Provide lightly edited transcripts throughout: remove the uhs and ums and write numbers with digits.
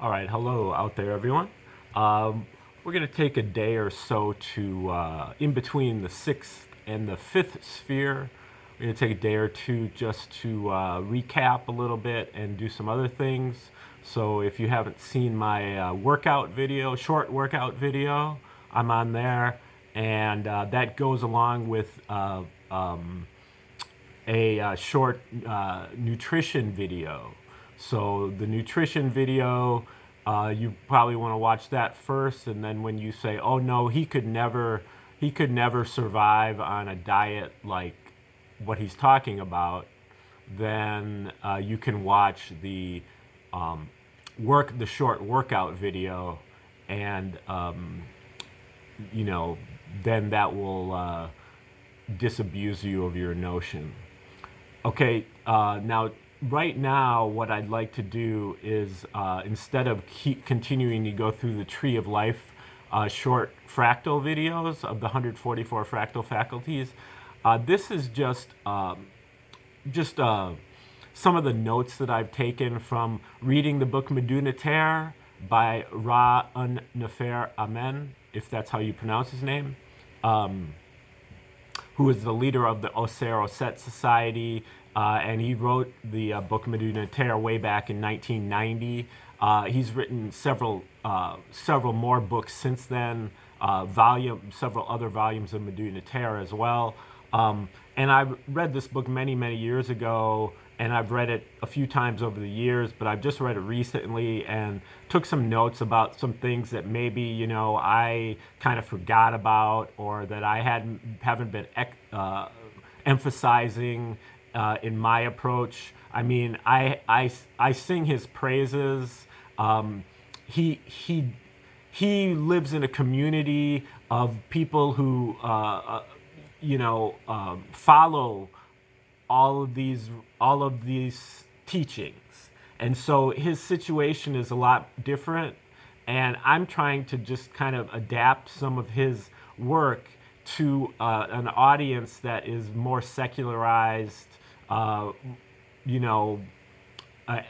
All right, hello out there, everyone. We're going to take a day or so to, in between the sixth and the fifth sphere, we're going to take a day or two just to recap a little bit and do some other things. So if you haven't seen my workout video, short workout video, I'm on there. And that goes along with a short nutrition video. So the nutrition video, you probably want to watch that first, and then when you say, "Oh no, he could never survive on a diet like what he's talking about," then you can watch the short workout video, and then that will disabuse you of your notion. Okay, now, right now, what I'd like to do is instead of continuing to go through the Tree of Life short fractal videos of the 144 fractal faculties, this is just some of the notes that I've taken from reading the book Metu Neter by Ra-Un-Nefer Amen, if that's how you pronounce his name. Who is the leader of the Osset Society, and he wrote the book Metu Neter way back in 1990. He's written several more books since then, several other volumes of Metu Neter as well. And I've read this book many, many years ago, and I've read it a few times over the years, but I've just read it recently and took some notes about some things that maybe, I kind of forgot about, or that I haven't been emphasizing in my approach. I mean, I sing his praises. He lives in a community of people who follow all of these teachings, and so his situation is a lot different. And I'm trying to just kind of adapt some of his work to an audience that is more secularized, a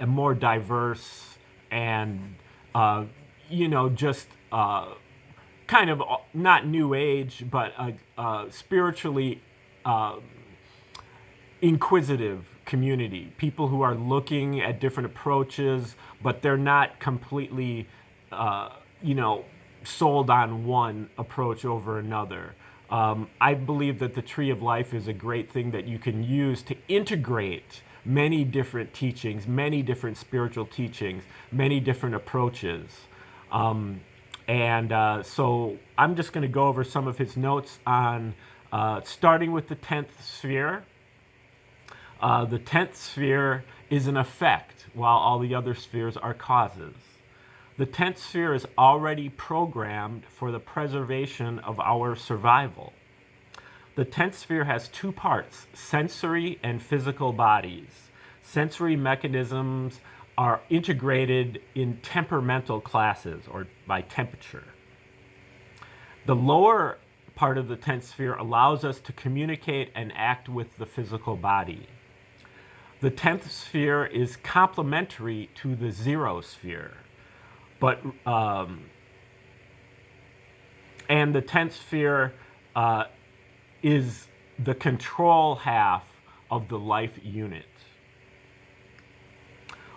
more diverse, and just kind of not new age, but spiritually inquisitive community. People who are looking at different approaches, but they're not completely, sold on one approach over another. I believe that the Tree of Life is a great thing that you can use to integrate many different teachings, many different spiritual teachings, many different approaches. So I'm just going to go over some of his notes on starting with the 10th sphere. The 10th sphere is an effect, while all the other spheres are causes. The 10th sphere is already programmed for the preservation of our survival. The 10th sphere has two parts, sensory and physical bodies. Sensory mechanisms are integrated in temperamental classes, or by temperature. The lower part of the 10th sphere allows us to communicate and act with the physical body. The 10th sphere is complementary to the 0 sphere. And the 10th sphere is the control half of the life unit.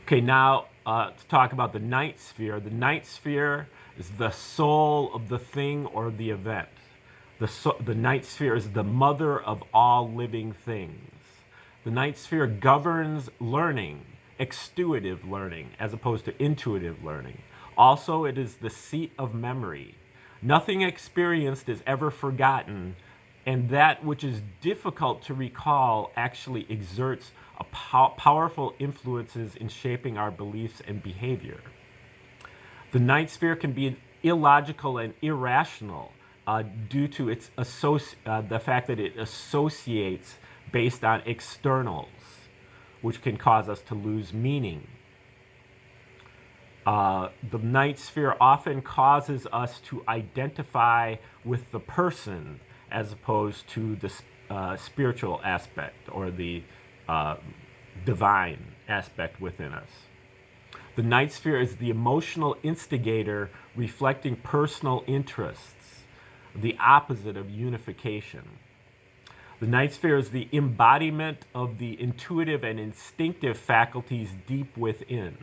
Okay, now to talk about the 9th sphere. The 9th sphere is the soul of the thing or the event. The 9th sphere is the mother of all living things. The 9th sphere governs learning, extuitive learning, as opposed to intuitive learning. Also, it is the seat of memory. Nothing experienced is ever forgotten, and that which is difficult to recall actually exerts powerful influences in shaping our beliefs and behavior. The 9th sphere can be illogical and irrational due to the fact that it associates based on externals, which can cause us to lose meaning. The 9th sphere often causes us to identify with the person as opposed to the spiritual aspect or the divine aspect within us. The ninth sphere is the emotional instigator reflecting personal interests, the opposite of unification. The ninth sphere is the embodiment of the intuitive and instinctive faculties deep within,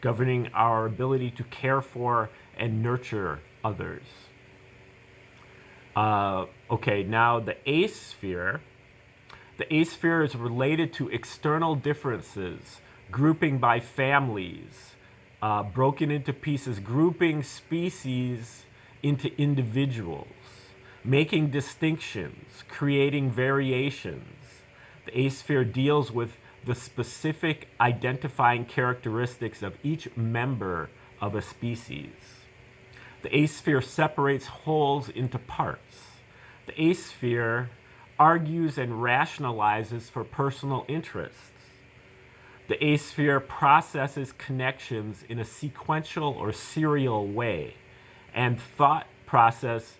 governing our ability to care for and nurture others. Okay, now the eighth sphere. The eighth sphere is related to external differences, grouping by families, broken into pieces, grouping species into individuals, making distinctions, creating variations. The eighth sphere deals with the specific identifying characteristics of each member of a species. The eighth sphere separates wholes into parts. The eighth sphere argues and rationalizes for personal interests. The eighth sphere processes connections in a sequential or serial way, and thought processes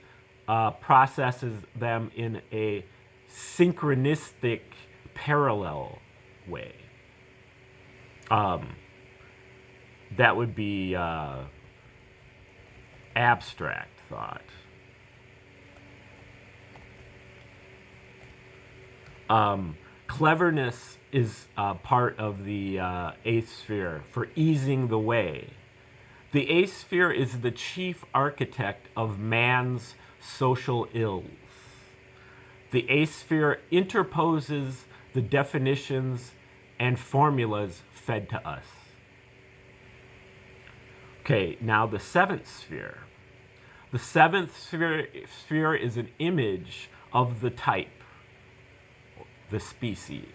them in a synchronistic parallel way. That would be abstract thought. Cleverness is part of the eighth sphere for easing the way. The eighth sphere is the chief architect of man's social ills. The eighth sphere interposes the definitions and formulas fed to us. Okay, now the seventh sphere. The seventh sphere is an image of the type, the species,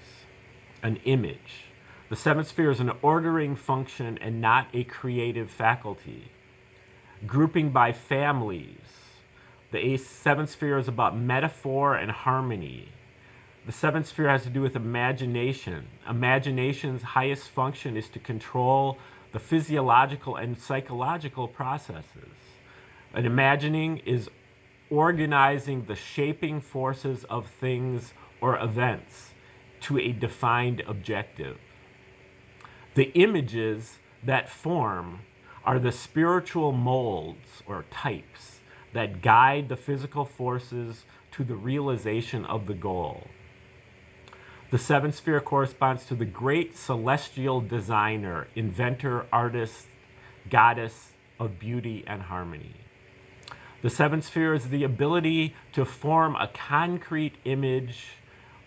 an image. The seventh sphere is an ordering function and not a creative faculty. Grouping by families. The seventh sphere is about metaphor and harmony. The seventh sphere has to do with imagination. Imagination's highest function is to control the physiological and psychological processes. And imagining is organizing the shaping forces of things or events to a defined objective. The images that form are the spiritual molds or types that guide the physical forces to the realization of the goal. The seventh sphere corresponds to the great celestial designer, inventor, artist, goddess of beauty and harmony. The seventh sphere is the ability to form a concrete image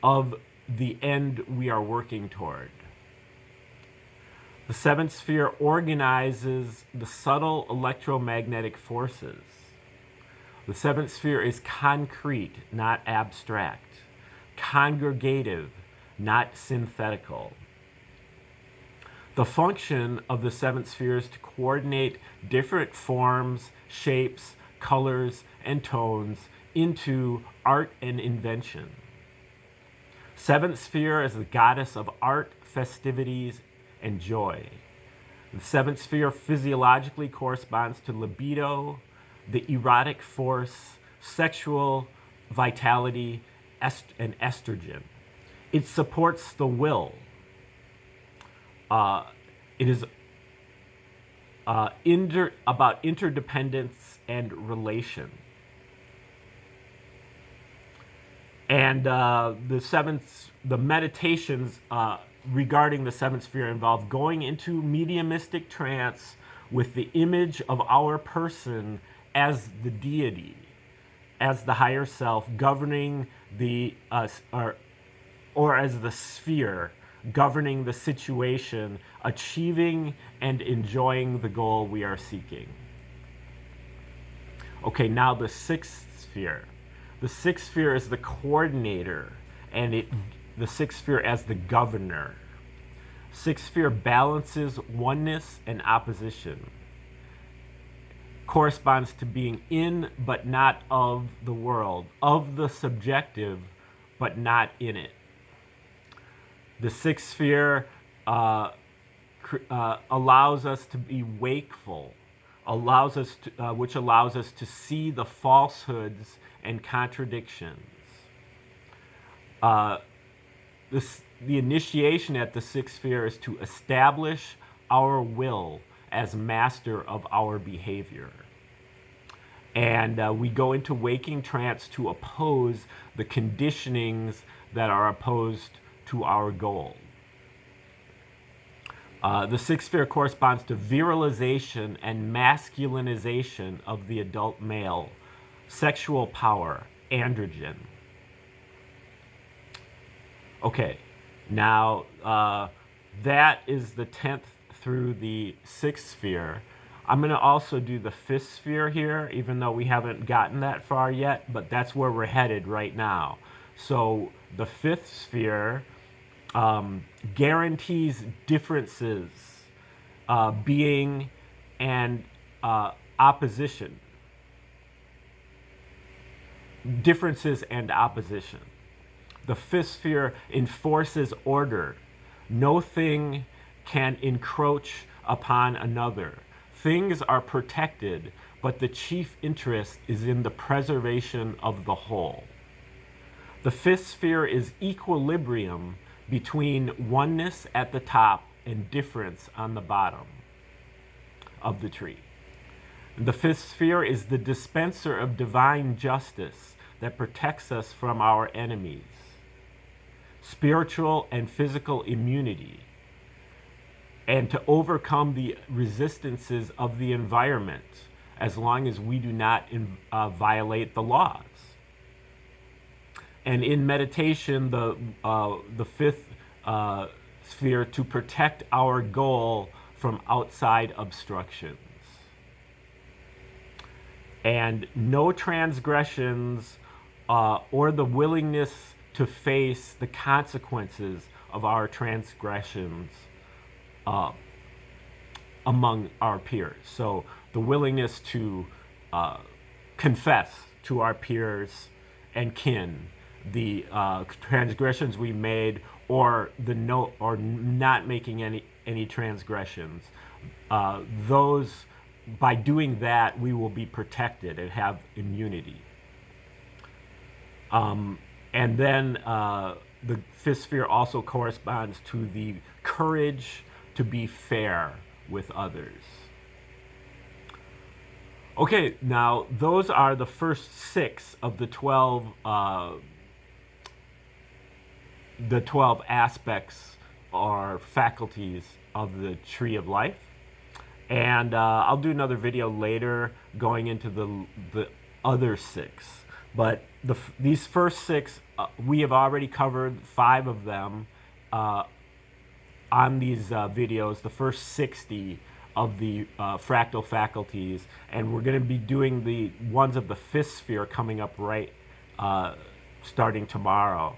of the end we are working toward. The seventh sphere organizes the subtle electromagnetic forces. The seventh sphere is concrete, not abstract, congregative, not synthetical. The function of the seventh sphere is to coordinate different forms, shapes, colors, and tones into art and invention. Seventh sphere is the goddess of art, festivities, and joy. The seventh sphere physiologically corresponds to libido, the erotic force, sexual vitality, and estrogen. It supports the will. It is about interdependence and relation. And the meditations regarding the seventh sphere involve going into mediumistic trance with the image of our person as the deity, as the higher self, governing the, or as the sphere, governing the situation, achieving and enjoying the goal we are seeking. Okay, now the sixth sphere. The sixth sphere is the coordinator, and the sixth sphere as the governor. Sixth sphere balances oneness and opposition. Corresponds to being in but not of the world, of the subjective but not in it. The sixth sphere allows us to be wakeful, which allows us to see the falsehoods and contradictions. The initiation at the sixth sphere is to establish our will as master of our behavior. And we go into waking trance to oppose the conditionings that are opposed to our goal. The sixth sphere corresponds to virilization and masculinization of the adult male, sexual power, androgen. Okay, now that is the 10th through the 6th sphere. I'm going to also do the 5th sphere here, even though we haven't gotten that far yet, but that's where we're headed right now. So the 5th sphere guarantees differences, being, and opposition. Differences and opposition. The 5th sphere enforces order. No thing can encroach upon another. Things are protected, but the chief interest is in the preservation of the whole. The 5th sphere is equilibrium between oneness at the top and difference on the bottom of the tree. The 5th sphere is the dispenser of divine justice that protects us from our enemies. Spiritual and physical immunity, and to overcome the resistances of the environment as long as we do not violate the laws. And in meditation, the 5th sphere, to protect our goal from outside obstructions. And no transgressions or the willingness to face the consequences of our transgressions among our peers. So the willingness to confess to our peers and kin the transgressions we made, or not making any transgressions. Those, by doing that, we will be protected and have immunity. And then the 5th sphere also corresponds to the courage to be fair with others. Okay, now those are the first 6 of the 12 aspects or faculties of the Tree of Life. And I'll do another video later going into the other 6. But these first 6, we have already covered 5 of them on these videos, the first 60 of the fractal faculties. And we're going to be doing the ones of the 5th sphere coming up right starting tomorrow.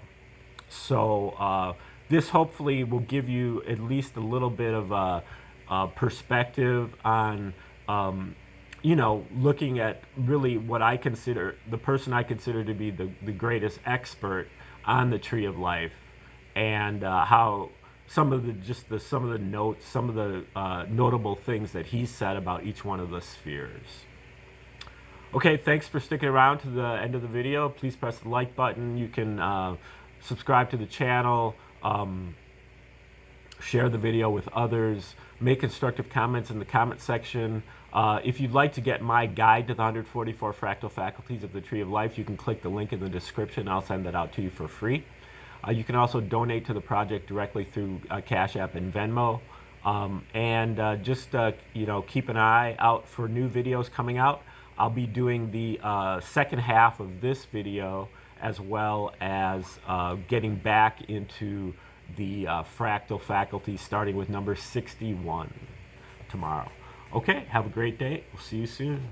So this hopefully will give you at least a little bit of perspective on looking at really what I consider, the person I consider to be the greatest expert on the Tree of Life, and how some of the notes, some of the notable things that he said about each one of the spheres. Okay, thanks for sticking around to the end of the video. Please press the like button. You can subscribe to the channel, share the video with others, make constructive comments in the comment section. If you'd like to get my guide to the 144 fractal faculties of the Tree of Life, you can click the link in the description. I'll send that out to you for free. You can also donate to the project directly through Cash App and Venmo. Just keep an eye out for new videos coming out. I'll be doing the second half of this video, as well as getting back into the fractal faculty, starting with number 61 tomorrow. Okay, have a great day. We'll see you soon.